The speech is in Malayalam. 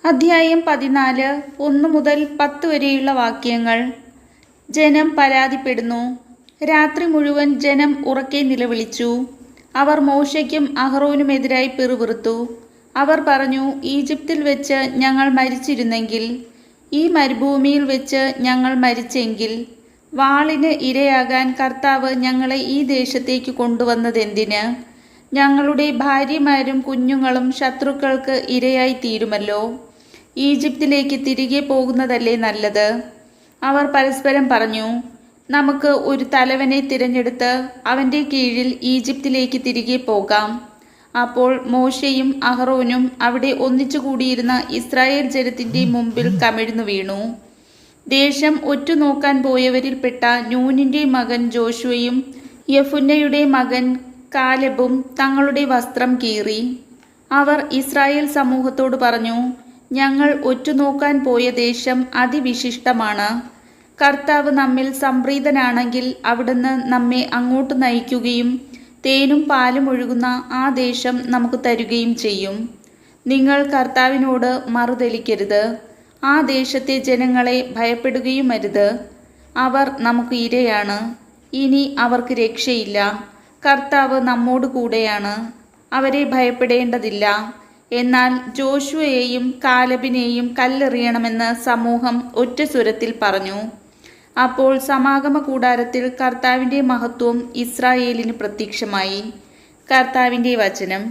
അധ്യായം 14 1 മുതൽ 10 വരെയുള്ള വാക്യങ്ങൾ. ജനം പരാതിപ്പെടുന്നു. രാത്രി മുഴുവൻ ജനം ഉറക്കെ നിലവിളിച്ചു. അവർ മോശയ്ക്കും അഹറോനുമെതിരായി പിറുപിറുത്തു. അവർ പറഞ്ഞു, ഈജിപ്തിൽ വെച്ച് ഞങ്ങൾ മരിച്ചിരുന്നെങ്കിൽ, ഈ മരുഭൂമിയിൽ വെച്ച് ഞങ്ങൾ മരിച്ചെങ്കിൽ, വാളിന് ഇരയാകാൻ കർത്താവ് ഞങ്ങളെ ഈ ദേശത്തേക്ക് കൊണ്ടുവന്നതെന്തിന്? ഞങ്ങളുടെ ഭാര്യമാരും കുഞ്ഞുങ്ങളും ശത്രുക്കൾക്ക് ഇരയായി തീരുമല്ലോ. ഈജിപ്തിലേക്ക് തിരികെ പോകുന്നതല്ലേ നല്ലത്. അവർ പരസ്പരം പറഞ്ഞു, നമുക്ക് ഒരു തലവനെ തിരഞ്ഞെടുത്ത് അവൻ്റെ കീഴിൽ ഈജിപ്തിലേക്ക് തിരികെ പോകാം. അപ്പോൾ മോശയും അഹറോനും അവിടെ ഒന്നിച്ചു കൂടിയിരുന്ന ഇസ്രായേൽ ജനത്തിൻ്റെ മുമ്പിൽ കമിഴ്ന്നു വീണു. ദേശം ഒറ്റുനോക്കാൻ പോയവരിൽപ്പെട്ട നൂനിൻ്റെ മകൻ ജോഷുവയും യെഫുന്നയുടെ മകൻ കാലെബും തങ്ങളുടെ വസ്ത്രം കീറി. അവർ ഇസ്രായേൽ സമൂഹത്തോട് പറഞ്ഞു, ഞങ്ങൾ ഒറ്റുനോക്കാൻ പോയ ദേശം അതിവിശിഷ്ടമാണ്. കർത്താവ് നമ്മിൽ സംപ്രീതനാണെങ്കിൽ അവിടുന്ന് നമ്മെ അങ്ങോട്ട് നയിക്കുകയും തേനും പാലും ഒഴുകുന്ന ആ ദേശം നമുക്ക് തരുകയും ചെയ്യും. നിങ്ങൾ കർത്താവിനോട് മറുതലിക്കരുത്. ആ ദേശത്തെ ജനങ്ങളെ ഭയപ്പെടുകയും അരുത്. അവർ നമുക്ക് ഇരയാണ്. ഇനി അവർക്ക് രക്ഷയില്ല. കർത്താവ് നമ്മോട് കൂടെയാണ്. അവരെ ഭയപ്പെടേണ്ടതില്ല. എന്നാൽ ജോഷുവയെയും കാലബിനെയും കല്ലെറിയണമെന്ന് സമൂഹം ഒറ്റ സ്വരത്തിൽ പറഞ്ഞു. അപ്പോൾ സമാഗമ കൂടാരത്തിൽ കർത്താവിൻ്റെ മഹത്വം ഇസ്രായേലിന് പ്രത്യക്ഷമായി. കർത്താവിൻ്റെ വചനം.